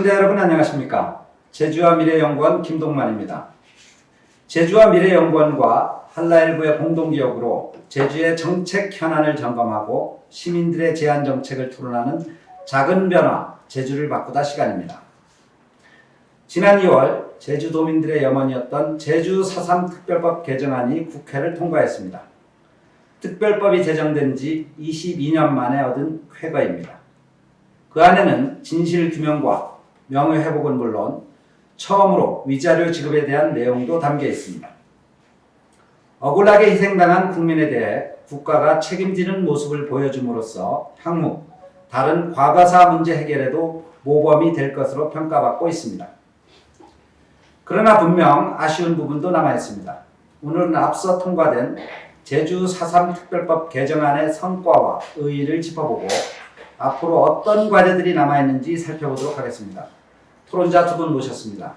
시청자 여러분 안녕하십니까? 제주와 미래연구원 김동만입니다. 제주와 미래연구원과 한라일보의 공동기업으로 제주의 정책 현안을 점검하고 시민들의 제안 정책을 토론하는 작은 변화, 제주를 바꾸다 시간입니다. 지난 2월 제주도민들의 염원이었던 제주 4.3 특별법 개정안이 국회를 통과했습니다. 특별법이 제정된 지 22년 만에 얻은 쾌거입니다. 그 안에는 진실규명과 명예회복은 물론 처음으로 위자료 지급에 대한 내용도 담겨 있습니다. 억울하게 희생당한 국민에 대해 국가가 책임지는 모습을 보여줌으로써 향후 다른 과거사 문제 해결에도 모범이 될 것으로 평가받고 있습니다. 그러나 분명 아쉬운 부분도 남아있습니다. 오늘은 앞서 통과된 제주 4.3 특별법 개정안의 성과와 의의를 짚어보고 앞으로 어떤 과제들이 남아있는지 살펴보도록 하겠습니다. 토론자 두 분 모셨습니다.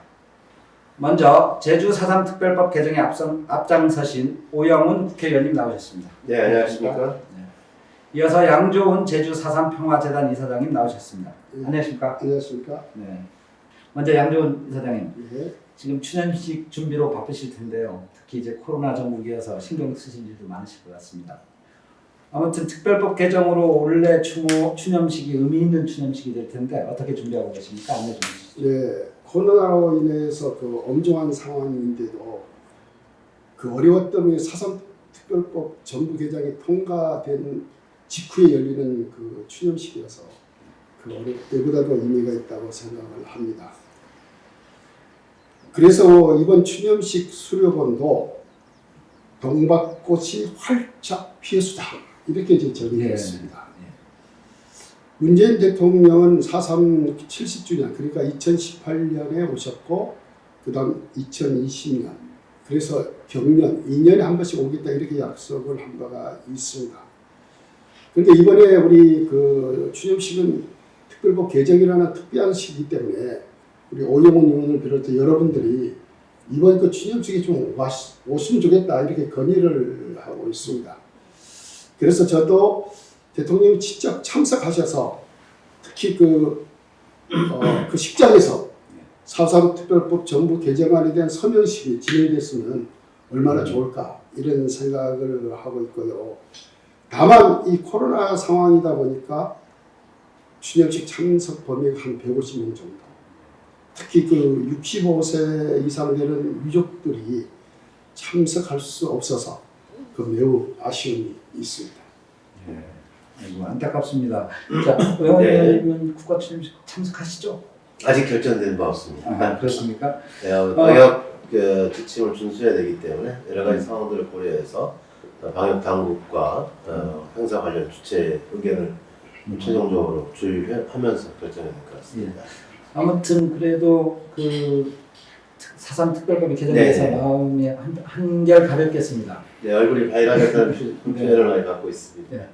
먼저 제주 4.3 특별법 개정에 앞장서신 오영훈 국회의원님 나오셨습니다. 네, 안녕하십니까? 네. 이어서 양조훈 제주 4.3 평화재단 이사장님 나오셨습니다. 네. 안녕하십니까? 안녕하십니까? 네. 먼저 양조훈 이사장님, 예. 지금 추념식 준비로 바쁘실 텐데요. 특히 이제 코로나 전국이어서 신경 쓰실 일도 많으실 것 같습니다. 아무튼 특별법 개정으로 올해 추념식이 의미 있는 추념식이 될 텐데 어떻게 준비하고 계십니까? 안내 좀 해주시죠. 네, 코로나로 인해서 그 엄중한 상황인데도 그 어려웠던 4.3 특별법 정부 개정이 통과된 직후에 열리는 그 추념식이어서 그 때보다도 의미가 있다고 생각을 합니다. 그래서 이번 추념식 수료본도 동박꽃이 활짝 피어수다 이렇게 이제 정의했습니다. 문재인 대통령은 4.3 70주년 그러니까 2018년에 오셨고 그 다음 2020년 그래서 경년 2년에 한 번씩 오겠다 이렇게 약속을 한 바가 있습니다. 그런데 이번에 우리 그 추념식은 특별법 개정이라는 특별한 시기이기 때문에 우리 오영훈 의원을 비롯해 여러분들이 이번 그 추념식에 좀 오시면 좋겠다 이렇게 건의를 하고 있습니다. 그래서 저도 대통령이 직접 참석하셔서 특히 그 식장에서 4.3 특별법 정부 개정안에 대한 서명식이 진행됐으면 얼마나 좋을까 이런 생각을 하고 있고요. 다만 이 코로나 상황이다 보니까 추념식 참석 범위가 한 150명 정도. 특히 그 65세 이상 되는 유족들이 참석할 수 없어서 그 매우 아쉬움이 있습니다. 네. 아이고 안타깝습니다. 자, 의원님은 국가 추념식 참석하시죠? 아직 결정된 바 없습니다. 아, 그렇습니까? 네, 방역 지침을 준수해야 되기 때문에 여러 가지 상황들을 고려해서 방역 당국과 행사 관련 주체 의견을 최종적으로 조율하면서 결정해야 될 것 같습니다. 예. 아무튼 그래도 그 4.3 특별법이 개정돼서 네. 마음이 한결 가볍겠습니다. 네, 얼굴이 바이러스라는 표현을 많이 갖고 있습니다. 네.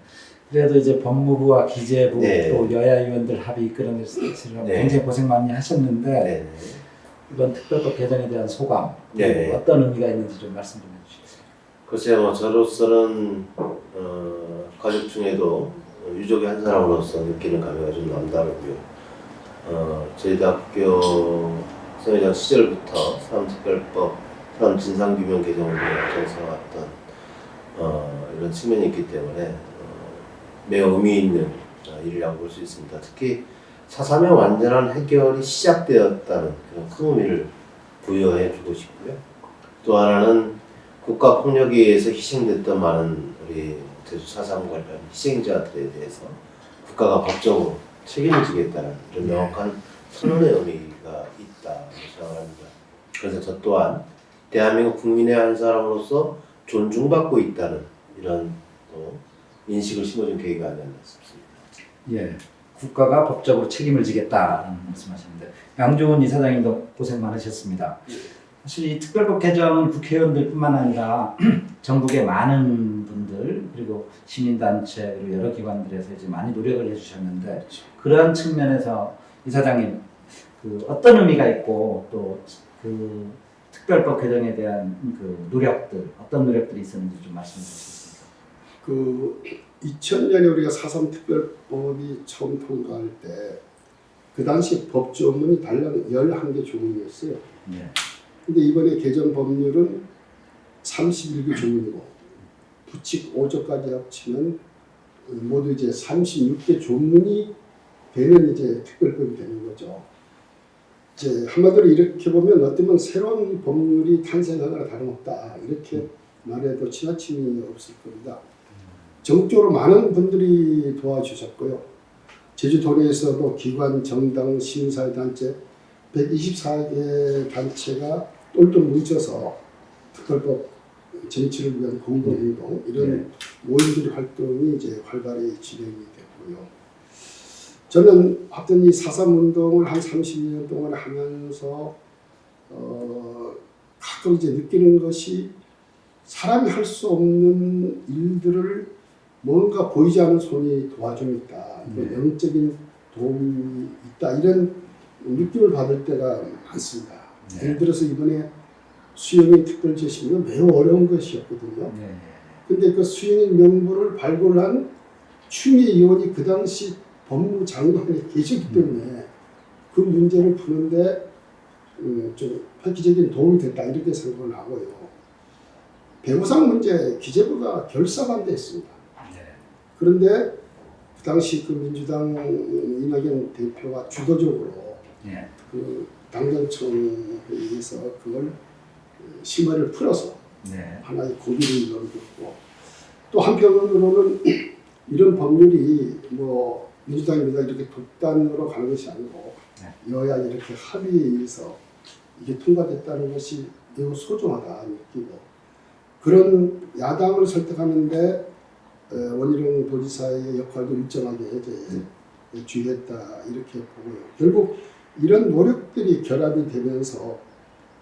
그래도 이제 법무부와 기재부 네. 또 여야 의원들 합의 이끌어내서 네. 굉장히 고생 많이 하셨는데 네. 이번 특별법 개정에 대한 소감 네. 어떤 의미가 있는지 좀 말씀 좀 해주시겠어요? 글쎄요, 저로서는 가족 중에도 유족의 한 사람으로서 느끼는 감회가 좀 남다르고요. 저희 대학교 생회장 시절부터 4.3 특별법, 4.3 진상규명 개정을 위해 앞장서왔던 이런 측면이 있기 때문에 매우 의미 있는 일이라고 볼 수 있습니다. 특히 4.3의 완전한 해결이 시작되었다는 그런 큰 의미를 부여해 주고 싶고요. 또 하나는 국가 폭력에 의해서 희생됐던 많은 우리 제주 4.3 관련 희생자들에 대해서 국가가 법적으로 책임을 지겠다는 이런 명확한 선언의 의미가 있다고 생각합니다. 그래서 저 또한 대한민국 국민의 한 사람으로서 존중받고 있다는 이런 또 인식을 심어준 계기가 아니었나 싶습니다. 예, 국가가 법적으로 책임을 지겠다는 말씀하셨는데 양조훈 이사장님도 고생 많으셨습니다. 사실 이 특별법 개정은 국회의원들뿐만 아니라 전국의 많은 분들 그리고 시민단체 그리고 여러 기관들에서 이제 많이 노력을 해주셨는데 그러한 측면에서 이사장님 그 어떤 의미가 있고 또 그 특별법 개정에 대한 그 노력들 어떤 노력들이 있었는지 좀 말씀해 주시겠습니까? 그 2000년에 우리가 4.3 특별법이 처음 통과할 때 그 당시 법조문이 달랑 11개 조문이었어요. 네. 근데 이번에 개정 법률은 31개 조문이고 부칙 5조까지 합치면 모두 이제 36개 조문이 되는 이제 특별법이 되는 거죠. 이제 한마디로 이렇게 보면 어쩌면 새로운 법률이 탄생하거나 다름없다 이렇게 말해도 지나침이 없을 겁니다. 전국적으로 많은 분들이 도와주셨고요. 제주도 내에서도 기관, 정당, 시민사회단체 124개 단체가 똘똘 뭉쳐서 특별법 쟁취를 위한 공동행동 이런 모임들의 활동이 이제 활발히 진행이 됐고요. 저는 하여튼 이 4.3 운동을 한 32년 동안 하면서 가끔 이제 느끼는 것이 사람이 할 수 없는 일들을 뭔가 보이지 않는 손이 도와주고 있다. 영적인 도움이 있다. 이런 느낌을 받을 때가 많습니다. 예를 들어서 이번에 수영인 특별 제시는 매우 어려운 것이었거든요. 근데 그 수영인 명부를 발굴한 추미애 의원이 그 당시 법무장관에 계셨기 때문에 그 문제를 푸는데 좀 획기적인 도움이 됐다 이렇게 생각을 하고요. 배우상 문제 기재부가 결사반대했습니다. 그런데 그 당시 그 민주당 이낙연 대표가 주도적으로 그 당정청 회의에서 그걸 심의를 풀어서 하나의 고비를 넘겼고 또 한편으로는 이런 법률이 뭐 민주당입니다 이렇게 독단으로 가는 것이 아니고 여야 이렇게 합의에 의해서 이게 통과됐다는 것이 매우 소중하다 느끼고 그런 야당을 설득하는데 원희룡 도지사의 역할도 일정하게 이제 주의했다 이렇게 보고요. 결국 이런 노력들이 결합이 되면서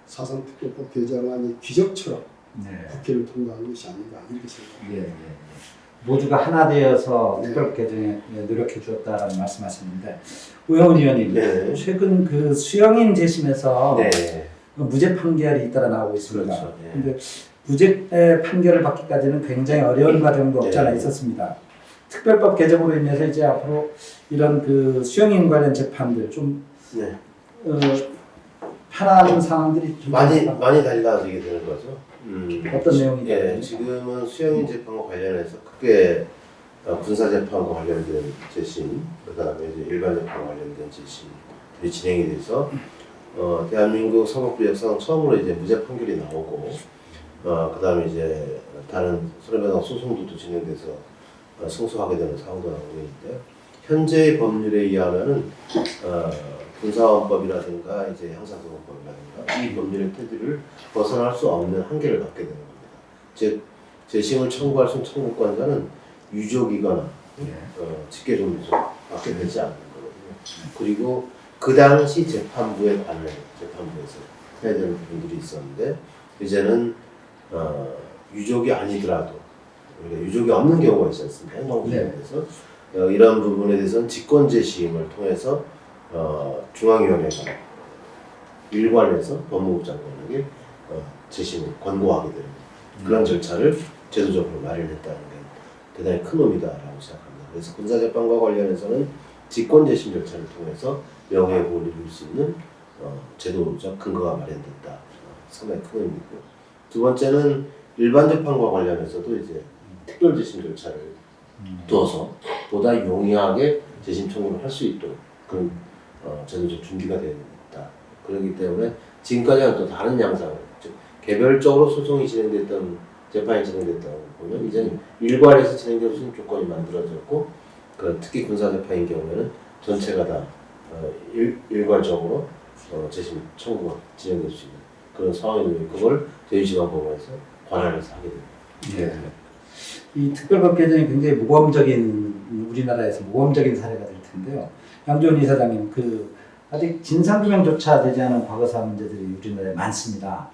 4.3 특별법 개정안이 기적처럼 국회를 통과한 것이 아닌가 이렇게 생각합니다. 모두가 하나 되어서 특별 개정에 노력해 주었다라는 말씀하셨는데 우영훈 의원님 최근 그 수영인 재심에서 무죄 판결이 잇따라 나오고 있습니다. 그런데 무죄 판결을 받기까지는 굉장히 어려운 과정도 없지 않아 있었습니다. 특별법 개정으로 인해서 이제 앞으로 이런 그 수영인 관련 재판들 좀 편한 상황들이 좀 많이 달라지게 되는 거죠. 어떤 내용이 지금은 수영인 재판과 관련해서 크게 군사 재판과 관련된 재심, 그다음에 이제 일반 재판과 관련된 재심이 진행이 돼서 대한민국 사법부 역사상 처음으로 이제 무죄 판결이 나오고 그다음에 이제 다른 손해배상 소송도 진행돼서 승소하게 되는 상황도 나오고 있는데 현재의 법률에 의하면은 군사원법이라든가 이제 형사소송법이라든가 이 법률의 테두리를 벗어날 수 없는 한계를 갖게 되는 겁니다. 즉 재심을 청구할 수 있는 청구권자는 유족이거나 직계종족 밖에 되지 않는 거거든요. 그리고 그 당시 재판부에서 해야 되는 부분들이 있었는데 이제는 유족이 아니더라도 그러니까 유족이 없는 경우가 있지 않습니까? 행정부에서 이런 부분에 대해서는 직권재심을 통해서 중앙위원회가 일관해서 법무부 장관에게 재심을 권고하게 되는 그런 절차를 제도적으로 마련했다는 게 대단히 큰 의미다라고 생각합니다. 그래서 군사재판과 관련해서는 직권재심 절차를 통해서 명예회복을 이룰 수 있는 제도적 근거가 마련됐다. 상당히 큰 의미고 두 번째는 일반 재판과 관련해서도 이제 특별재심 절차를 두어서 보다 용이하게 재심 청구를 할 수 있도록 그런 제도적 준비가 되어 있다. 그렇기 때문에 지금까지는 또 다른 양상을 즉 개별적으로 소송이 진행됐던 재판이 진행됐다고 보면 이제는 일괄해서 진행될 수 있는 조건이 만들어졌고 특히 군사재판인 경우에는 전체가 다 일괄적으로 재심 청구가 진행될 수 있는 그런 상황이니 그걸 제2지방법원에서 관할해서 하게 됩니다. 이 특별법 개정이 굉장히 모범적인 우리나라에서 모범적인 사례가 될 텐데요. 양조원 이사장님, 아직 진상규명조차 되지 않은 과거사 문제들이 우리나라에 많습니다.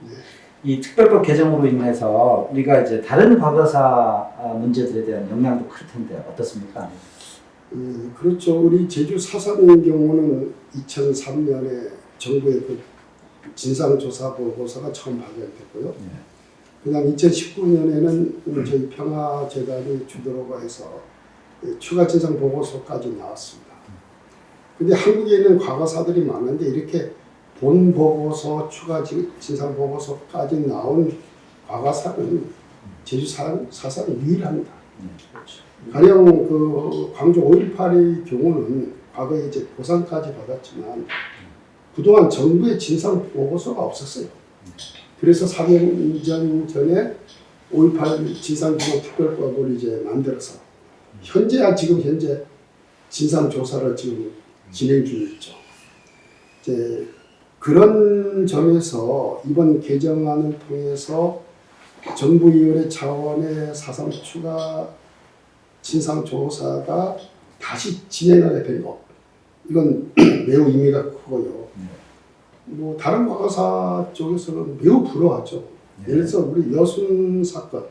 이 특별법 개정으로 인해서 우리가 이제 다른 과거사 문제들에 대한 영향도 클 텐데 어떻습니까? 그렇죠. 우리 제주 4.3의 경우는 2003년에 정부의 그 진상조사 보고서가 처음 발견됐고요. 그다음 2019년에는 저희 평화재단이 주도로 해서 추가 진상 보고서까지 나왔습니다. 근데 한국에 있는 과거사들이 많은데 이렇게 본 보고서 추가 진상 보고서까지 나온 과거사는 제주 사상 유일합니다. 그렇죠. 가령 그 광주 5.18의 경우는 과거에 이제 보상까지 받았지만 그동안 정부의 진상 보고서가 없었어요. 그래서 3년 전에 5.18 진상규명특별법을 이제 만들어서 지금 현재 진상 조사를 지금 진행 중이죠. 이제 그런 점에서 이번 개정안을 통해서 정부위원회 차원의 4.3 추가 진상조사가 다시 진행하게 된 것, 이건 매우 의미가 크고요. 뭐 다른 과거사 쪽에서는 매우 부러워하죠. 예를 들어서 우리 여순 사건,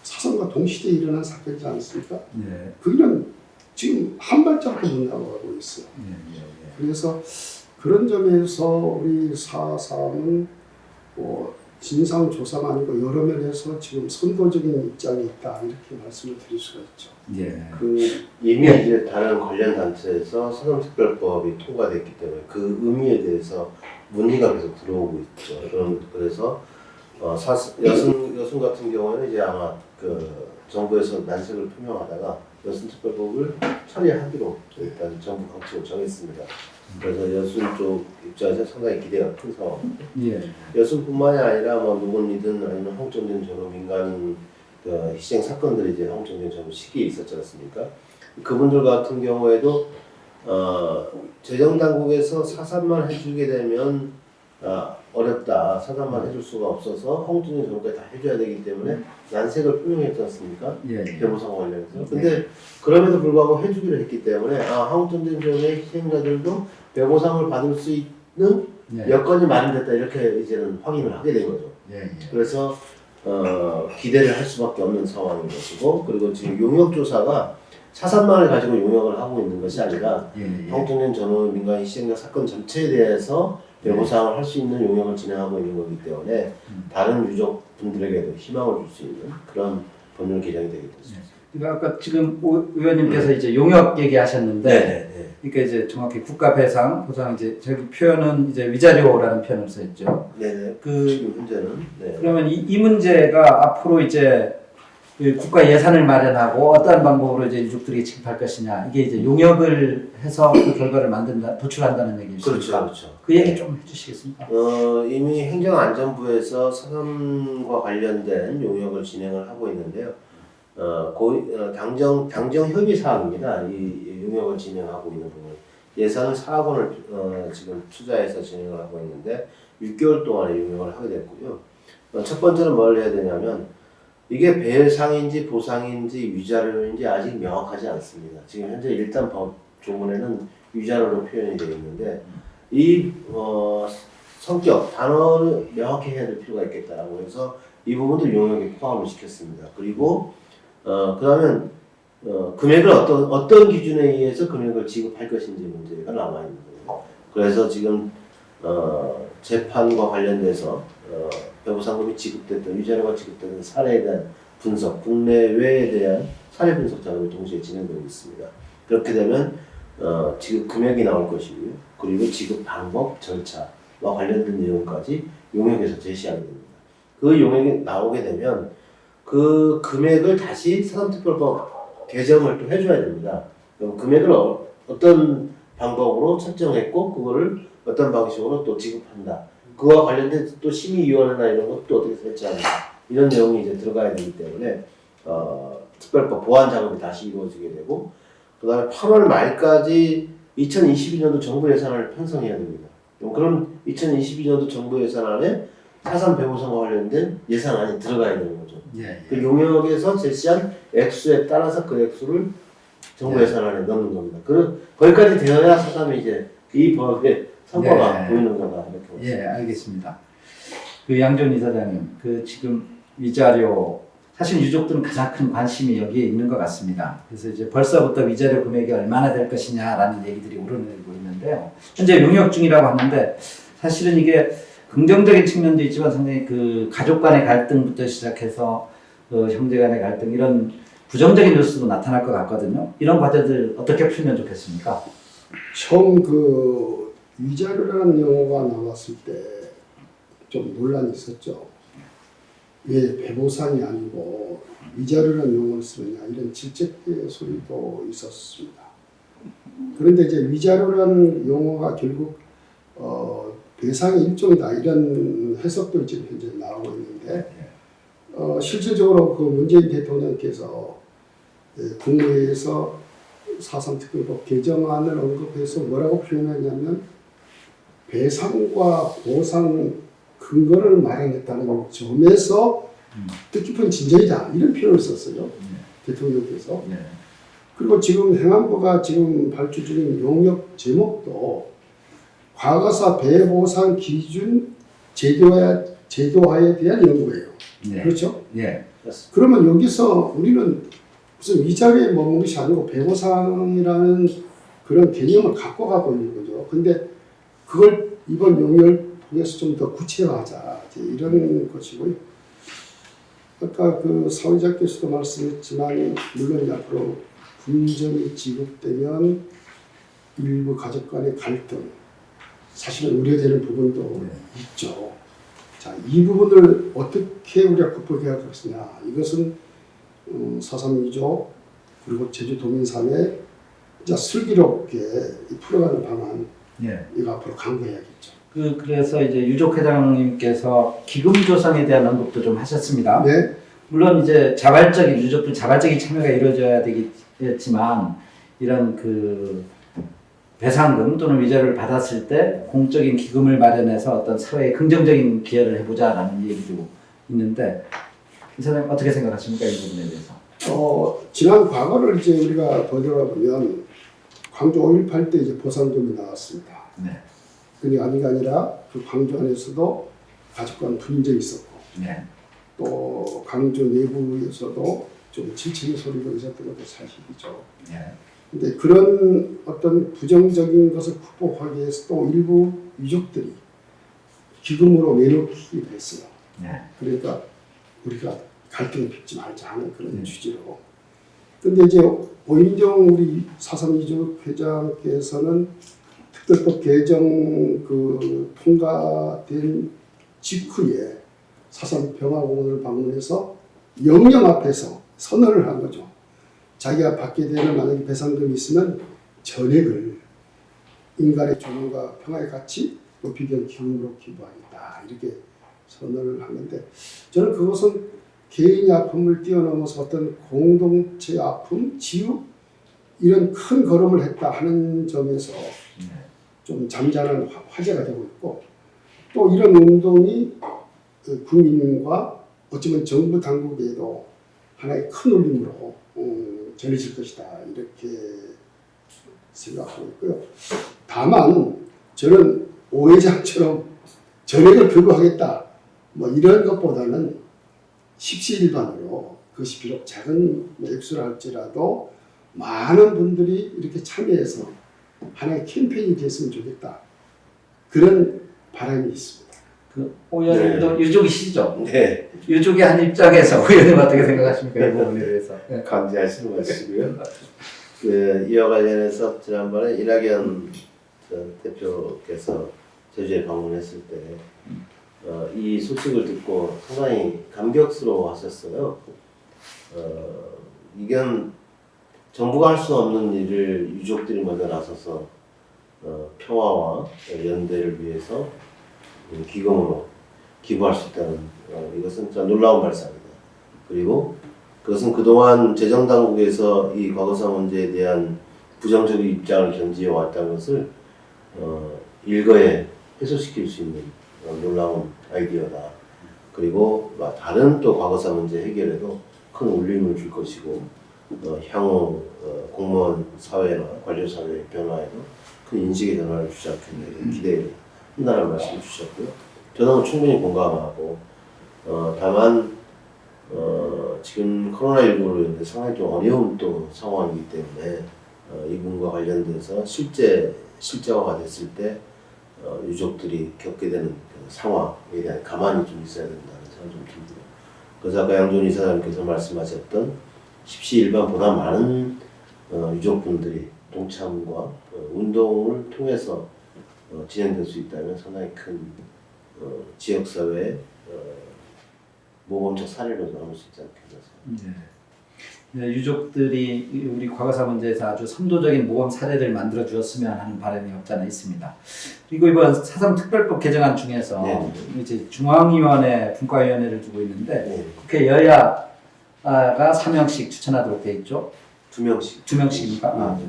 사상과 동시대에 일어난 사건이지 않습니까? 거기는 지금 한 발짝도 못 나가고 있어요. 그래서 그런 점에서 우리 4.3은 진상조사가 아니고 여러 면에서 지금 선도적인 입장이 있다, 이렇게 말씀을 드릴 수가 있죠. 그 이미 이제 다른 관련 단체에서 사전특별법이 통과됐기 때문에 그 의미에 대해서 문의가 계속 들어오고 있죠. 그래서 여순 같은 경우에는 이제 아마 그 정부에서 난색을 표명하다가 여순특별법을 처리하기로 일단 정부 방침을 정했습니다. 그래서 여순 쪽 입장에서 상당히 기대가 큰 상황입니다. 여순뿐만이 아니라 뭐 누군이든 아니면 홍정된 저로 민간 그 희생 사건들이 이제 홍정된 저로 시기에 있었지 않습니까? 그분들 같은 경우에도 재정 당국에서 사산만 해주게 되면 어렵다, 사산만 해줄 수가 없어서 홍정된 저로까지 다 해줘야 되기 때문에 난색을 표명했지 않습니까? 배보상 관련해서. 근데 그럼에도 불구하고 해주기로 했기 때문에 홍정된 저로의 희생자들도 배보상을 받을 수 있는 여건이 마련됐다, 이렇게 이제는 확인을 하게 된 거죠. 그래서 기대를 할 수밖에 없는 상황인 것이고, 그리고 지금 용역조사가 사산만을 가지고 용역을 하고 있는 것이 아니라 홍정된 전후 민간 희생자 사건 전체에 대해서 배보상을 할 수 있는 용역을 진행하고 있는 거기 때문에 다른 유족분들에게도 희망을 줄 수 있는 그런 법률 개정이 되게 됐습니다. 그러니까 아까 지금 오 의원님께서 이제 용역 얘기하셨는데, 그러니까 이제 정확히 국가 배상, 보상, 이제 저기 표현은 이제 위자료라는 표현을 써있죠. 지금 현재는. 그러면 이 문제가 앞으로 이제 그 국가 예산을 마련하고 어떠한 방법으로 이제 유족들이 지급할 것이냐, 이게 이제 용역을 해서 그 결과를 도출한다는 얘기입니다. 그렇죠. 그 얘기 좀 해주시겠습니까? 이미 행정안전부에서 사감과 관련된 용역을 진행을 하고 있는데요. 당정 협의 사항입니다. 이 용역을 진행하고 있는 부분. 예산을 4억 원을 지금 투자해서 진행을 하고 있는데 6개월 동안에 용역을 하게 됐고요. 첫 번째는 뭘 해야 되냐면, 이게 배상인지 보상인지 위자료인지 아직 명확하지 않습니다. 지금 현재 일단 법 조문에는 위자료로 표현이 되어 있는데, 이 성격, 단어를 명확히 해야 될 필요가 있겠다라고 해서 이 부분도 용역에 포함을 시켰습니다. 그리고 그러면 금액을 어떤 기준에 의해서 금액을 지급할 것인지 문제가 남아 있는 거예요. 그래서 지금 재판과 관련돼서 배보상금이 지급됐던, 위자료가 지급되는 사례에 대한 분석, 국내외에 대한 사례 분석 작업이 동시에 진행되고 있습니다. 그렇게 되면 지급 금액이 나올 것이고요. 그리고 지급 방법, 절차와 관련된 내용까지 용역에서 제시하게 됩니다. 그 용역이 나오게 되면 그 금액을 다시 사전특별법 개정을 또 해줘야 됩니다. 그럼 금액을 어떤 방법으로 설정했고 그거를 어떤 방식으로 또 지급한다. 그와 관련된 또 심의위원회나 이런 것도 어떻게 설치하는가, 이런 내용이 이제 들어가야 되기 때문에 특별법 보완 작업이 다시 이루어지게 되고, 그 다음에 8월 말까지 2022년도 정부 예산을 편성해야 됩니다. 그럼 2022년도 정부 예산안에 사상 배보상과 관련된 예산안이 들어가야 되는 거죠. 그 용역에서 제시한 액수에 따라서 그 액수를 정부 예산안에 넣는 겁니다. 거기까지 되어야 사람이 이제 이 법의 성과가 보이는 거다, 이렇게 알겠습니다. 그 양전 이사장님, 그 지금 위자료, 사실 유족들은 가장 큰 관심이 여기에 있는 것 같습니다. 그래서 이제 벌써부터 위자료 금액이 얼마나 될 것이냐라는 얘기들이 오르내리고 있는데요. 현재 용역 중이라고 하는데, 사실은 이게 긍정적인 측면도 있지만 상당히 그 가족 간의 갈등부터 시작해서 형제 간의 갈등, 이런 부정적인 뉴스도 나타날 것 같거든요. 이런 과제들 어떻게 풀면 좋겠습니까? 처음 그 위자료라는 용어가 나왔을 때 좀 논란이 있었죠. 왜 배보상이 아니고 위자료라는 용어를 쓰느냐 이런 질책의 소리도 있었습니다. 그런데 이제 위자료라는 용어가 결국 배상의 일종이다 이런 해석도 지금 현재 나오고 있는데 실질적으로 그 문재인 대통령께서 국무회의에서 4.3 특별법 개정안을 언급해서 뭐라고 표현했냐면 배상과 보상 근거를 마련했다는 점에서 뜻깊은 진전이다 이런 표현을 썼어요. 대통령께서. 그리고 지금 행안부가 지금 발주 중인 용역 제목도 과거사 배보상 기준 제도화에 대한 연구예요. 그렇죠? 그러면 여기서 우리는 무슨 위자료에 머무는 것이 아니고 배보상이라는 그런 개념을 갖고 가고 있는 거죠. 근데 그걸 이번 용역을 통해서 좀 더 구체화하자 이런 것이고요. 아까 그 사회자께서도 말씀했지만 물론 앞으로 분전이 지급되면 일부 가족 간의 갈등 사실은 우려되는 부분도 있죠. 자, 이 부분을 어떻게 우리가 극복해야 할 것이냐 이것은 4.3 유족 그리고 제주도민상에 슬기롭게 풀어가는 방안 이거 앞으로 강구해야겠죠. 그래서 이제 유족 회장님께서 기금 조성에 대한 언급도 좀 하셨습니다. 네. 물론 이제 자발적인 유족들 자발적인 참여가 이루어져야 되겠지만 이런 그 배상금 또는 위자료를 받았을 때 공적인 기금을 마련해서 어떤 사회에 긍정적인 기여를 해보자라는 얘기도 있는데 이 사장님 어떻게 생각하십니까 이 부분에 대해서? 지난 과거를 이제 우리가 되돌아보면 광주 5.18 때 이제 보상금이 나왔습니다. 그게 아니라 그 광주 안에서도 가족 간 분쟁이 있었고 또 광주 내부에서도 좀 질책의 소리가 있었던 것도 사실이죠. 근데 그런 어떤 부정적인 것을 극복하기 위해서 또 일부 유족들이 기금으로 내놓기도 했어요. 그러니까 우리가 갈등을 빚지 말자 하는 그런 취지로. 근데 이제 오인정 우리 4.3 유족 회장께서는 특별법 개정 그 통과된 직후에 4.3 평화공원을 방문해서 영령 앞에서 선언을 한 거죠. 자기가 받게 되는 만약에 배상금이 있으면 전액을 인간의 존엄과 평화의 가치 높이기 위한 기금으로 기부하겠다 이렇게 선언을 하는데 저는 그것은 개인의 아픔을 뛰어넘어서 어떤 공동체의 아픔, 지우 이런 큰 걸음을 했다 하는 점에서 좀 잠잠한 화제가 되고 있고 또 이런 운동이 국민과 어쩌면 정부 당국에도 하나의 큰 울림으로 전해질 것이다 이렇게 생각하고 있고요. 다만 저는 오 회장처럼 전액을 교부하겠다 뭐 이런 것보다는 십시일반으로 그것이 비록 작은 액수라 할지라도 많은 분들이 이렇게 참여해서 하나의 캠페인이 됐으면 좋겠다 그런 바람이 있습니다. 그 의원님도 유족이시죠? 네. 유족의 한 입장에서 의원님 어떻게 생각하십니까 이 부분에 대해서? 감지하시는 것이고요. 이와 관련해서 지난번에 이낙연 전 대표께서 제주에 방문했을 때 이 소식을 듣고 상당히 감격스러워하셨어요. 이건 정부가 할 수 없는 일을 유족들이 먼저 나서서 평화와 연대를 위해서 기금으로 기부할 수 있다는 이것은 진짜 놀라운 발상이다. 그리고 그것은 그동안 재정당국에서 이 과거사 문제에 대한 부정적인 입장을 견지해 왔다는 것을 일거에 해소시킬 수 있는 놀라운 아이디어다. 그리고 다른 또 과거사 문제 해결에도 큰 울림을 줄 것이고 향후 공무원 사회나 관료 사회의 변화에도 큰 인식의 변화를 주지 않겠나 기대를 한다는 말씀을 주셨고요. 저는 충분히 공감하고 다만 지금 코로나19로 인해 상당히 좀 어려운 또 상황이기 때문에 이분과 관련돼서 실제화가 됐을 때 유족들이 겪게 되는 그 상황에 대한 가만히 좀 있어야 된다는 생각이 좀 듭니다. 그래서 아까 양존 이사장님께서 말씀하셨던 십시일반보다 많은 유족분들이 동참과 운동을 통해서 진행될 수 있다면 상당히 큰 지역사회 모범적 사례로 남을 수 있지 않겠나 생각합니다. 네, 유족들이 우리 과거사 문제에서 아주 선도적인 모범 사례를 만들어 주었으면 하는 바람이 없지 않아 있습니다. 그리고 이번 4.3 특별법 개정안 중에서 네. 이제 중앙위원회 분과위원회를 두고 있는데 네. 국회 여야가 3명씩 추천하도록 돼 있죠. 2명씩. 2명씩입니까? 아. 네.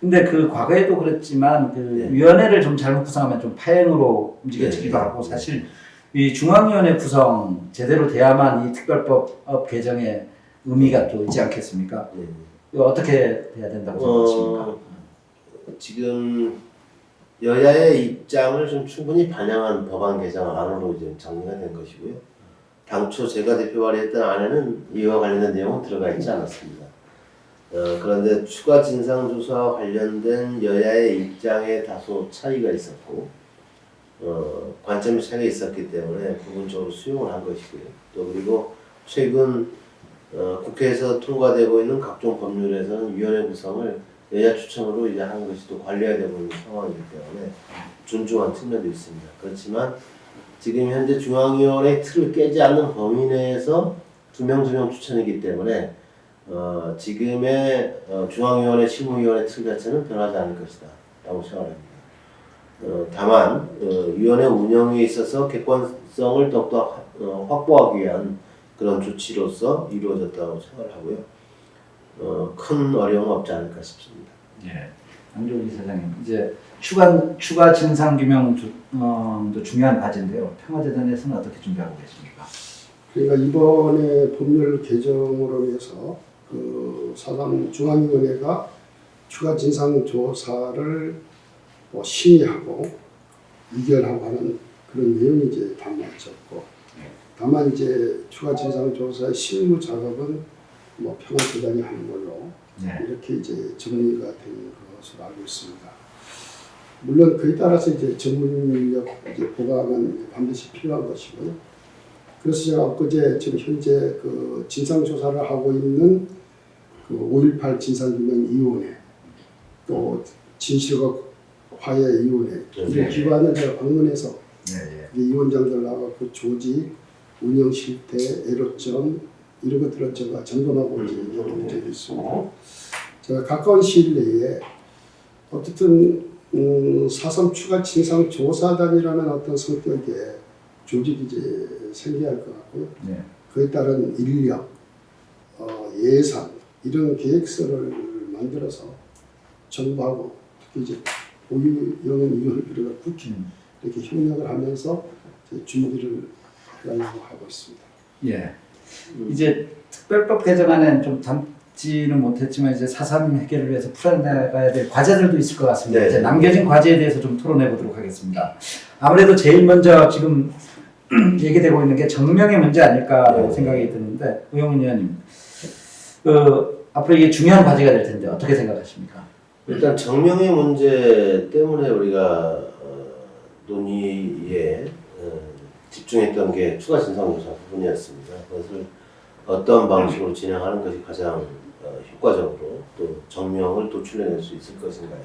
근데 그 과거에도 그랬지만 그 네. 위원회를 좀 잘못 구성하면 좀 파행으로 움직여지기도 네. 하고 사실 이 중앙위원회 구성 제대로 돼야만 이 특별법 개정의 의미가 또 있지 않겠습니까? 네. 이거 어떻게 돼야 된다고 생각하십니까? 지금 여야의 입장을 좀 충분히 반영한 법안 개정안으로 이제 정리가 된 것이고요. 당초 제가 대표 발의했던 안에는 이와 관련된 내용은 들어가 있지 않았습니다. 그런데 추가 진상조사와 관련된 여야의 입장에 다소 차이가 있었고 관점의 차이가 있었기 때문에 부분적으로 수용을 한 것이고요. 또 그리고 최근 국회에서 통과되고 있는 각종 법률에서는 위원회 구성을 여야 추천으로 이제 하는 것이 또 관리가 되고 있는 상황이기 때문에 존중한 측면도 있습니다. 그렇지만 지금 현재 중앙위원회 틀을 깨지 않는 범위 내에서 두 명 추천이기 때문에 지금의 중앙위원회 실무위원회 틀 자체는 변하지 않을 것이다 라고 생각합니다. 다만 위원회 운영에 있어서 객관성을 더욱더 확보하기 위한 그런 조치로서 이루어졌다고 생각을 하고요. 큰 어려움은 없지 않을까 싶습니다. 예. 안종기 사장님, 이제 추가 진상 규명도 중요한 과제인데요. 평화재단에서는 어떻게 준비하고 계십니까? 그러니까 이번에 법률 개정으로 인해서 그 4.3 중앙위원회가 추가 진상 조사를 심의하고 의결하고 하는 그런 내용이 이제 담겨졌고, 다만 이제 추가 진상 조사의 실무 작업은 평화재단이 하는 걸로 네. 이렇게 이제 정리가 된 것으로 알고 있습니다. 물론 그에 따라서 이제 전문 인력 이제 보강은 반드시 필요한 것이고요. 그래서 제가 엊그제 지금 현재 그 진상 조사를 하고 있는 그 5.18 진상규명위원회 또 진실과 화해위원회 이 기관을 제가 방문해서 위원장들 나가고 조직, 운영 실태, 애로점 이런 것들을 제가 점검하고 이제 문제도 있습니다. 제가 가까운 시일 내에 어쨌든 4.3 추가 진상 조사단이라는 어떤 성격의 조직이 이제 생겨야 할 것 같고요. 네. 그에 따른 인력, 예산 이런 계획서를 만들어서 정부하고 특히 이제 고위원위원회를 우리가 국회 이렇게 협력을 하면서 이제 준비를 하려고 하고 있습니다. 예. 이제 특별법 개정안은 좀 담지는 못했지만 이제 4.3 해결을 위해서 풀어나가야 될 과제들도 있을 것 같습니다. 네. 이제 남겨진 과제에 대해서 좀 토론해 보도록 하겠습니다. 아무래도 제일 먼저 지금 얘기되고 있는 게 정명의 문제 아닐까 생각이 드는데 우영훈 의원님, 앞으로 이게 중요한 과제가 될 텐데 어떻게 생각하십니까? 일단 정명의 문제 때문에 우리가 논의에 집중했던 게 추가 진상조사 부분이었습니다. 그것을 어떤 방식으로 진행하는 것이 가장 효과적으로 또 정명을 도출해낼 수 있을 것인가에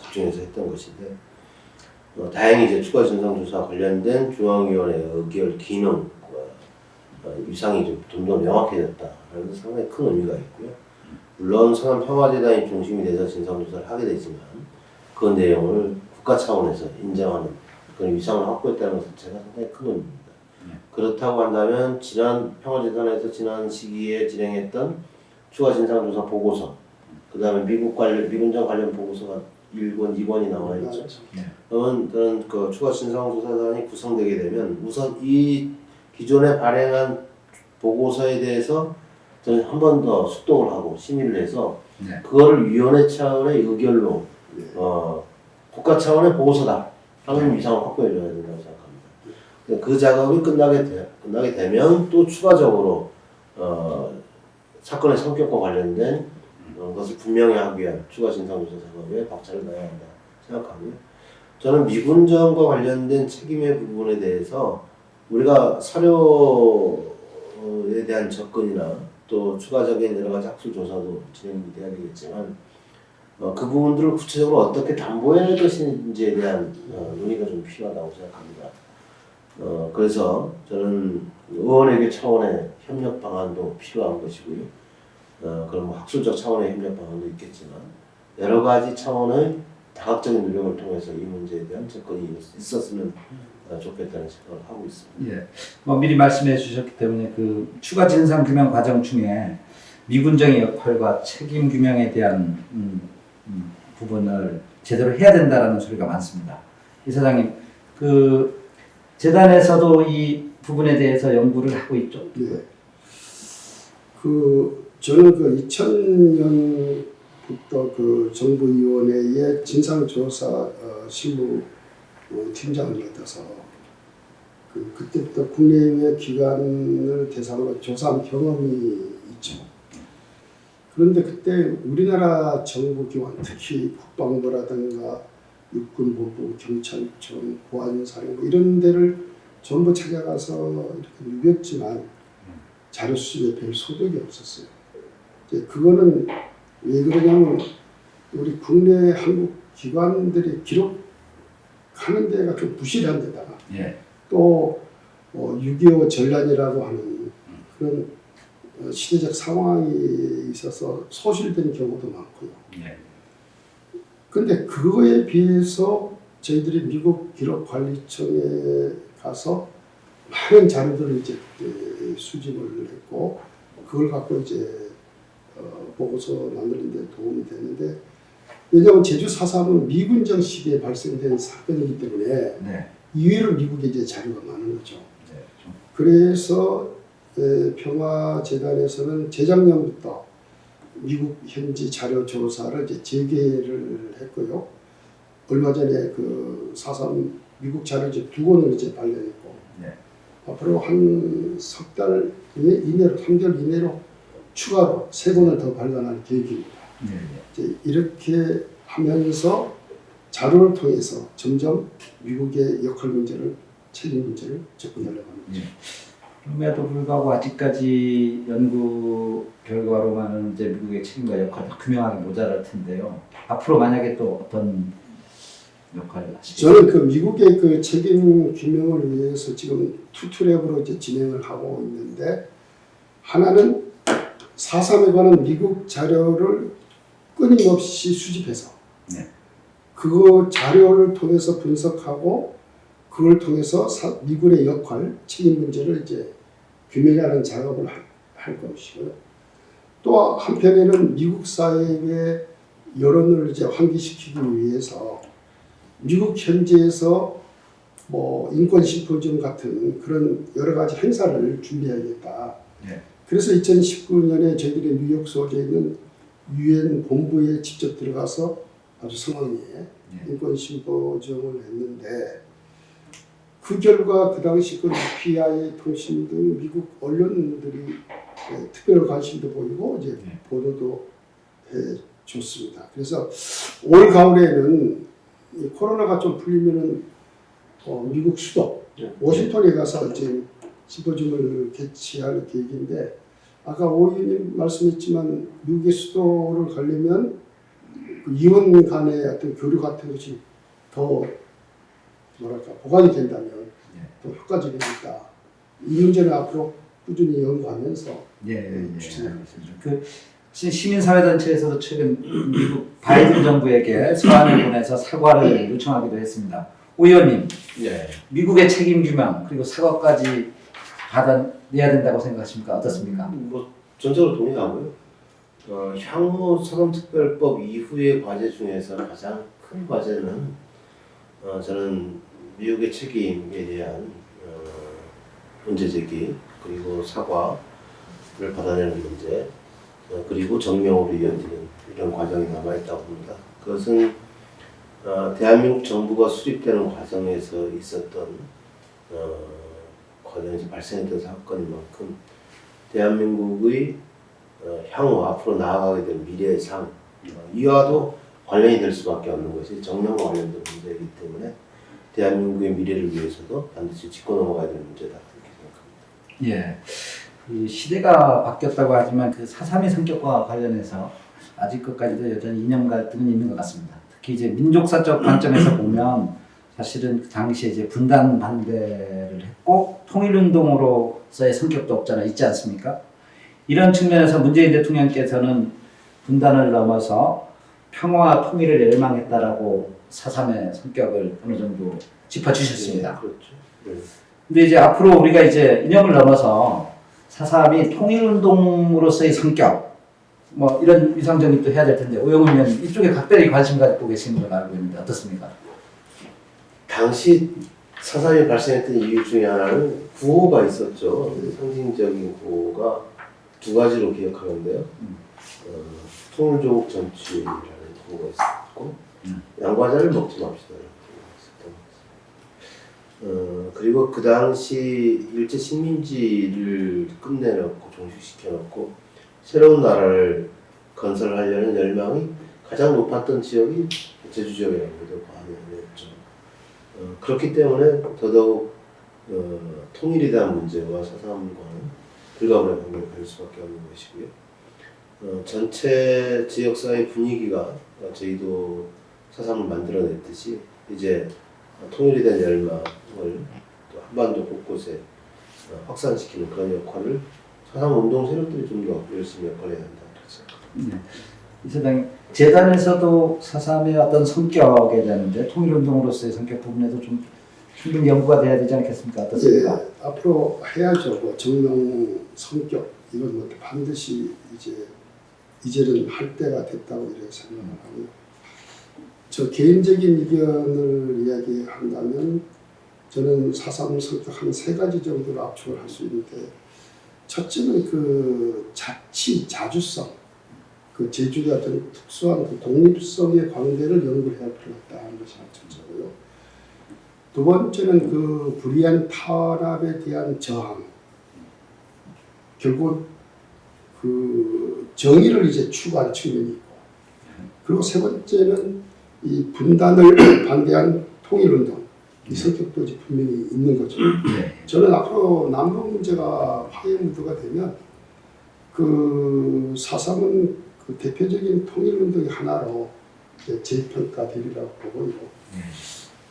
집중해서 했던 것인데 다행히 이제 추가 진상조사 관련된 중앙위원회 의결 기능과 위상이 좀 더 명확해졌다라는 데 상당히 큰 의미가 있고요. 물론 서남평화재단이 중심이 돼서 진상조사를 하게 되지만 그 내용을 국가 차원에서 인정하는 그런 위상을 확보했다는 것은 제가 상당히 큰 의미입니다. 그렇다고 한다면 지난 평화재단에서 지난 시기에 진행했던 추가 진상조사 보고서, 그 다음에 미군정 관련 보고서가 1권, 2권이 나와 있죠. 그런 그 추가 진상조사단이 구성되게 되면 우선 이 기존에 발행한 보고서에 대해서 저는 한 번 더 숙독을 하고 심의를 해서 그거를 위원회 차원의 의결로 국가 차원의 보고서다 하는 위상을 확보해줘야 된다고 생각합니다. 그 작업이 끝나게 되면 또 추가적으로 사건의 성격과 관련된 것을 분명히 하기 위한 추가 진상조사 작업에 박차를 넣어야 한다 생각하고요. 저는 미군정과 관련된 책임의 부분에 대해서 우리가 사료에 대한 접근이나 또 추가적인 여러 가지 학술 조사도 진행이 돼야 되겠지만 그 부분들을 구체적으로 어떻게 담보해낼 것인지에 대한 논의가 좀 필요하다고 생각합니다. 그래서 저는 의원회계 차원의 협력 방안도 필요한 것이고요. 그럼 학술적 차원의 협력 방안도 있겠지만 여러 가지 차원의 다각적인 노력을 통해서 이 문제에 대한 접근이 있었으면 좋겠다는 생각을 하고 있습니다. 예. 미리 말씀해 주셨기 때문에 그 추가 진상 규명 과정 중에 미군정의 역할과 책임 규명에 대한 부분을 제대로 해야 된다라는 소리가 많습니다. 이사장님, 그 재단에서도 이 부분에 대해서 연구를 하고 있죠. 네. 저는 2000년부터 그 정부위원회의 진상조사 실무 팀장을 맡아서 그때부터 국내외 기관을 대상으로 조사한 경험이 있죠. 그런데 그때 우리나라 정부 기관, 특히 국방부라든가 육군본부, 경찰청, 보안사령부 이런 데를 전부 찾아가서 이렇게 누볐지만 자료 수집에 별 소득이 없었어요. 이제 그거는 왜 그러냐면 우리 국내 한국 기관들이 기록하는 데가 좀 부실한 데다가 예. 또 6.25 전란이라고 하는 그런 시대적 상황이 있어서 소실된 경우도 많고요. 예. 근데 그거에 비해서 저희들이 미국 기록관리청에 가서 많은 자료들을 이제 수집을 했고 그걸 갖고 이제 보고서 만드는 데 도움이 됐는데 왜냐하면 제주 4.3은 미군정 시기에 발생된 사건이기 때문에 네. 이외로 미국에 이제 자료가 많은 거죠. 네. 그래서 평화재단에서는 재작년부터 미국 현지 자료 조사를 이제 재개를 했고요. 얼마 전에 그 4.3 미국 자료 이제 2권을 이제 발견했고 네. 앞으로 한 석 달 이내로 3개월 이내로 추가로 3권을 더 발간할 계획입니다. 네. 이제 이렇게 하면서 자료를 통해서 점점 미국의 역할 문제를 책임 문제를 접근하려고 합니다. 예. 그럼에도 불구하고 아직까지 연구 결과로만은 이제 미국의 책임과 역할을 규명하기 모자랄 텐데요. 앞으로 만약에 또 어떤 역할을 하시죠? 저는 그 미국의 그 책임 규명을 위해서 지금 투 트랙으로 이제 진행을 하고 있는데 하나는 4.3에 관한 미국 자료를 끊임없이 수집해서 네. 그 자료를 통해서 분석하고 그걸 통해서 미군의 역할, 책임 문제를 이제 규명하는 작업을 할 것이고요. 또 한편에는 미국 사회의 여론을 이제 환기시키기 위해서 미국 현지에서 뭐 인권 심포지엄 같은 그런 여러 가지 행사를 준비해야겠다. 네. 그래서 2019년에 저희들이 뉴욕 소재에 있는 유엔 본부에 직접 들어가서 아주 성황리에 인권 심포지엄을 했는데 그 결과 그 당시 그 UPI 통신 등 미국 언론들이 특별한 관심도 보이고 이제 보도도 해줬습니다. 그래서 올 가을에는 이 코로나가 좀 풀리면은 미국 수도 워싱턴에 가서 이제 심포지엄을 개최할 계획인데 아까 오 의원님 말씀했지만 미국의 수도를 가려면 그 의원 간의 어떤 교류 같은 것이 더 뭐랄까 보완이 된다면 더 효과적이니까 이 문제는 앞으로 꾸준히 연구하면서 추진하겠습니다. 그 시민사회단체에서도 최근 미국 바이든 정부에게 서한을 보내서 사과를 요청하기도 했습니다. 오 의원님, 네. 미국의 책임 규명 그리고 사과까지 받아내야 된다고 생각하십니까? 어떻습니까? 뭐 전적으로 동의하고요. 향후 사법특별법 이후의 과제 중에서 가장 큰 과제는 저는 미국의 책임에 대한 문제 제기 그리고 사과를 받아내는 문제 그리고 정명으로 이어지는 이런 과정이 남아있다고 봅니다. 그것은 대한민국 정부가 수립되는 과정에서 있었던 과정에서 발생했던 사건인 만큼 대한민국의 향후 앞으로 나아가게 될 미래의 삶 이와도 관련이 될 수밖에 없는 것이 정령과 관련된 문제이기 때문에 대한민국의 미래를 위해서도 반드시 짚고 넘어가야 될 문제다 그렇게 생각합니다. 예, 그 시대가 바뀌었다고 하지만 그 4.3의 성격과 관련해서 아직 끝까지도 여전히 이념 갈등은 있는 것 같습니다. 특히 이제 민족사적 관점에서 보면 사실은 그 당시에 이제 분단 반대를 했고 통일운동으로서의 성격도 없잖아 있지 않습니까? 이런 측면에서 문재인 대통령께서는 분단을 넘어서 평화와 통일을 열망했다라고 4.3의 성격을 어느 정도 짚어주셨습니다. 네, 그렇죠. 네. 근데 이제 앞으로 우리가 이제 이념을 넘어서 4.3이 통일운동으로서의 성격 뭐 이런 위상정립도 해야 될 텐데 오영훈 의원님 이쪽에 각별히 관심 갖고 계시는 걸로 알고 있는데 어떻습니까? 당시 4.3이 발생했던 이유 중에 하나는 구호가 있었죠. 상징적인 구호가 두 가지로 기억하는데요. 통일조국 전취라는 구호가 있었고 양과자를 먹지 맙시다라는 구호가 있었던 것 같습니다. 그리고 그 당시 일제 식민지를 끝내놓고 종식시켜놓고 새로운 나라를 건설하려는 열망이 가장 높았던 지역이 제주 지역이라고 해도 과언이 아니었죠. 그렇기 때문에 더더욱 통일에 대한 문제와 4.3과는 불가분의 관계를 가질 수밖에 없는 것이고요. 전체 지역사회 분위기가 저희도 4.3을 만들어냈듯이 이제 통일에 대한 열망을 또 한반도 곳곳에 확산시키는 그런 역할을 4.3 운동 세력들이 좀 더 열심히 역할을 해야 한다 생각합니다. 이 세상 재단에서도 4.3의 어떤 성격에 대한데 통일운동으로서의 성격 부분에도 좀 충분히 연구가 돼야 되지 않겠습니까? 어떻습니까? 예, 앞으로 해야죠. 뭐 정명 성격 이건 뭐 반드시 이제는 할 때가 됐다고 이렇게 생각을 하고요. 저 개인적인 의견을 이야기한다면 저는 4.3 성격 한 3가지 정도로 압축을 할 수 있는데 첫째는 그 자주성, 그 제주의 어떤 특수한 그 독립성의 관계를 연구해야 할 필요가 있다는 것이 첫째고요. 두 번째는 그 불이한 탄압에 대한 저항. 결국 그 정의를 이제 추구한 측면이 있고, 그리고 세 번째는 이 분단을 반대한 통일운동. 이 성격도 이제 분명히 있는 거죠. 저는 앞으로 남북 문제가 화해 무드가 되면 그 4.3은 그 대표적인 통일운동의 하나로 재평가되리라고 보고요.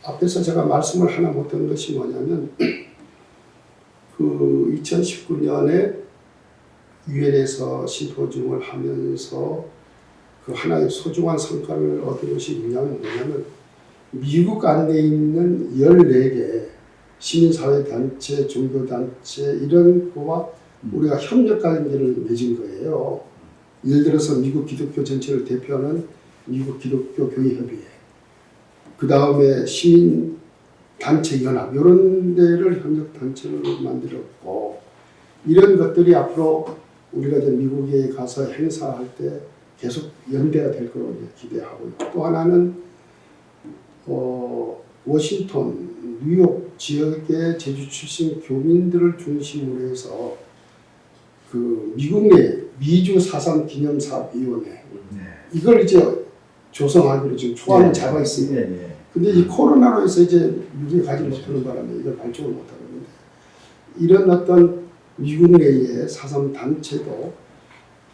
앞에서 제가 말씀을 하나 못한 것이 뭐냐면 그 2019년에 유엔에서 심포지움을 하면서 그 하나의 소중한 성과를 얻은 것이 뭐냐면 미국 안에 있는 14개 시민사회단체, 종교단체 이런 거와 우리가 협력관계를 맺은 거예요. 예를 들어서 미국 기독교 전체를 대표하는 미국 기독교 교회협의회, 그 다음에 시민단체 연합 이런 데를 협력단체를 만들었고 이런 것들이 앞으로 우리가 이제 미국에 가서 행사할 때 계속 연대가 될 거로 기대하고 있고 또 하나는 워싱턴, 뉴욕 지역의 제주 출신 교민들을 중심으로 해서 그 미국 내 미주 4.3 기념사업위원회 이걸 이제 조성하기로 지금 초안을 잡아 있습니다. 근데 이 코로나로 해서 이제 미국에 가지 못하는 바람에 이걸 발족을 못하고 있는데 이런 어떤 미국 내의 4.3 단체도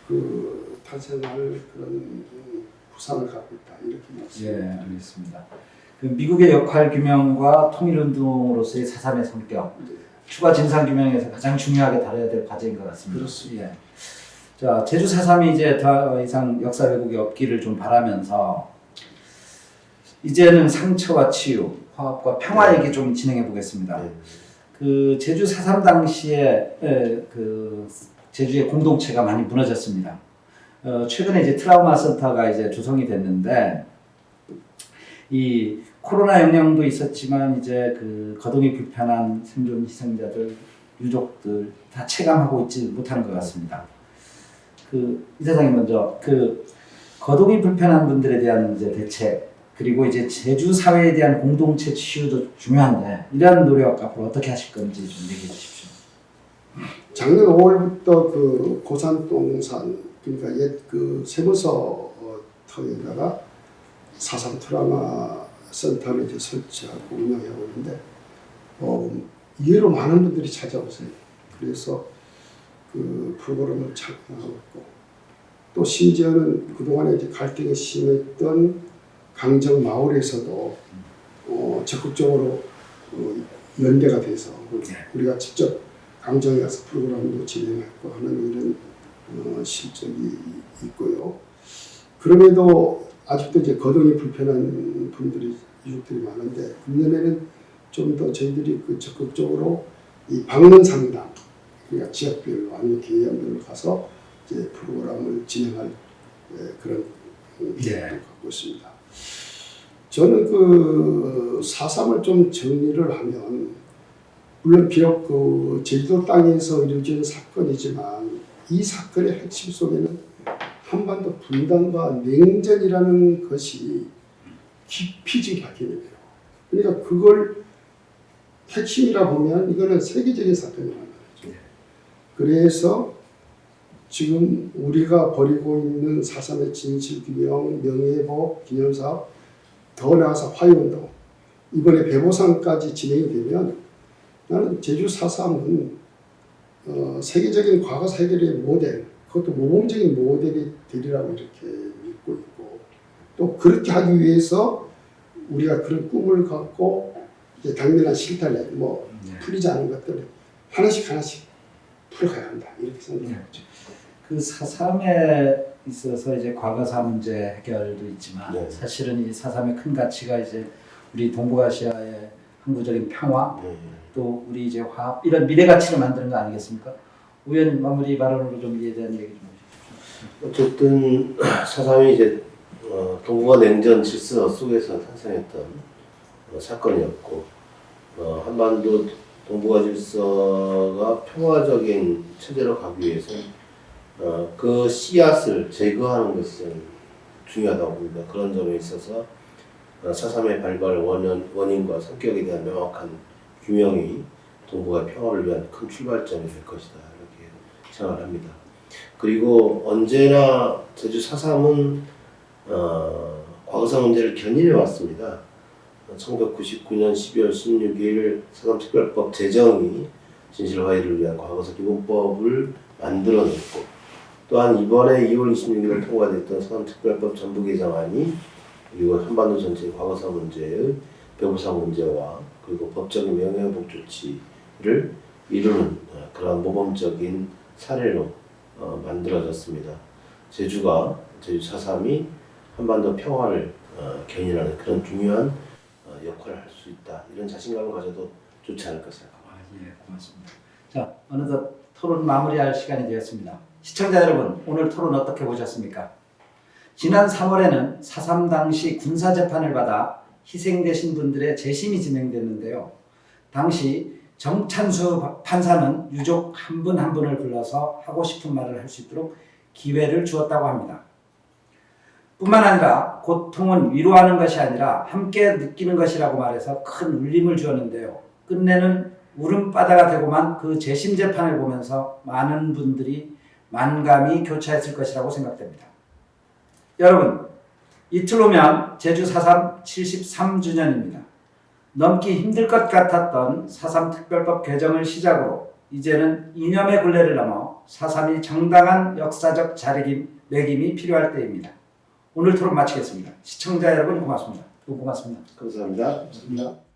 그 탄생할 그런 부상을 갖고 있다 이렇게 말씀드립니다. 예, 알겠습니다. 그 미국의 역할 규명과 통일운동으로서의 4.3의 성격, 추가 진상 규명에서 가장 중요하게 다뤄야 될 과제인 것 같습니다. 그렇습니다. 예. 자, 제주 4.3이 이제 더 이상 역사 왜곡이 없기를 좀 바라면서 이제는 상처와 치유, 화합과 평화 얘기 좀 진행해 보겠습니다. 그 제주 4.3 당시에 그 제주의 공동체가 많이 무너졌습니다. 최근에 이제 트라우마 센터가 이제 조성이 됐는데 이 코로나 영향도 있었지만 이제 그 거동이 불편한 생존 희생자들, 유족들 다 체감하고 있지 못하는 것 같습니다. 그 이사장님 먼저 그 거동이 불편한 분들에 대한 이제 대책 그리고 이제 제주 사회에 대한 공동체 치유도 중요한데 이러한 노력 앞으로 어떻게 하실 건지 좀 얘기해 주십시오. 작년 5월부터 그 고산동산 그러니까 옛 그 세무서터에다가 4.3 트라우마 센터를 이제 설치하고 운영하고 있는데 의외로 많은 분들이 찾아오세요. 그래서 그 프로그램을 착공하고 있고 또 심지어는 그동안에 이제 갈등이 심했던 강정 마을에서도 적극적으로 연대가 돼서 우리가 직접 강정에 가서 프로그램도 진행했고 하는 이런 실적이 있고요. 그럼에도 아직도 이제 거동이 불편한 분들이 유족들이 많은데 금년에는 좀 더 저희들이 그 적극적으로 이 방문 상담, 그러니까 지역별로 아니면 계양별로 가서 이제 프로그램을 진행할 그런 계획을 갖고 있습니다. 저는 그 4.3을 좀 정리를 하면 물론 비록 그 제주도 땅에서 이루어진 사건이지만 이 사건의 핵심 속에는 한반도 분단과 냉전이라는 것이 깊이 지금 박혀있는 거예요. 그러니까 그걸 핵심이라 보면 이거는 세계적인 사건이라는 거죠. 그래서 지금 우리가 벌이고 있는 4.3의 진실규명, 명예회복, 기념사업, 더 나아가서 화해운동, 이번에 배보상까지 진행이 되면 나는 제주 4.3은 세계적인 과거사 해결의 모델, 그것도 모범적인 모델이 되리라고 이렇게 믿고 있고, 또 그렇게 하기 위해서 우리가 그런 꿈을 갖고 이제 당면한 실탄에 풀리지 않은 것들을 하나씩 풀어가야 한다 이렇게 생각합니다. 그 4.3에 있어서 이제 과거사 문제 해결도 있지만 네. 사실은 이 4.3의 큰 가치가 이제 우리 동북아시아의 항구적인 평화 또 우리 이제 화합 이런 미래 가치를 만드는 거 아니겠습니까? 의원님 마무리 발언으로 좀 이에 대한 얘기 좀 해주십시오. 어쨌든 4.3이 이제 동북아 냉전 질서 속에서 탄생했던 사건이었고 한반도 동북아 질서가 평화적인 체제로 가기 위해서 그 씨앗을 제거하는 것이 중요하다고 봅니다. 그런 점에 있어서 4.3의 발발 원인과 성격에 대한 명확한 규명이 동북아 평화를 위한 큰 출발점이 될 것이다 이렇게 생각을 합니다. 그리고 언제나 제주 4.3은 과거사 문제를 견인해 왔습니다. 1999년 12월 16일 4.3 특별법 제정이 진실화해를 위한 과거사 기본법을 만들어냈고 또한 이번에 2월 26일 통과됐던 4.3 특별법 전부 개정안이 그리고 한반도 전체의 과거사 문제의 배보상 문제와 그리고 법적인 명예회복 조치를 이루는 그러한 모범적인 사례로 만들어졌습니다. 제주 4.3이 한반도 평화를 견인하는 그런 중요한 역할을 할 수 있다. 이런 자신감을 가져도 좋지 않을까 생각합니다. 예, 고맙습니다. 자, 어느덧 토론 마무리할 시간이 되었습니다. 시청자 여러분, 오늘 토론 어떻게 보셨습니까? 지난 3월에는 4.3 당시 군사재판을 받아 희생되신 분들의 재심이 진행됐는데요. 당시 정찬수 판사는 유족 한 분 한 분을 불러서 하고 싶은 말을 할 수 있도록 기회를 주었다고 합니다. 뿐만 아니라 고통은 위로하는 것이 아니라 함께 느끼는 것이라고 말해서 큰 울림을 주었는데요. 끝내는 울음바다가 되고만 그 재심 재판을 보면서 많은 분들이 만감이 교차했을 것이라고 생각됩니다. 여러분, 이틀 후면 제주 4.3 73주년입니다. 넘기 힘들 것 같았던 4.3 특별법 개정을 시작으로 이제는 이념의 굴레를 넘어 4.3이 정당한 역사적 자리매김이 필요할 때입니다. 오늘 토론 마치겠습니다. 시청자 여러분 고맙습니다. 고맙습니다. 감사합니다. 감사합니다.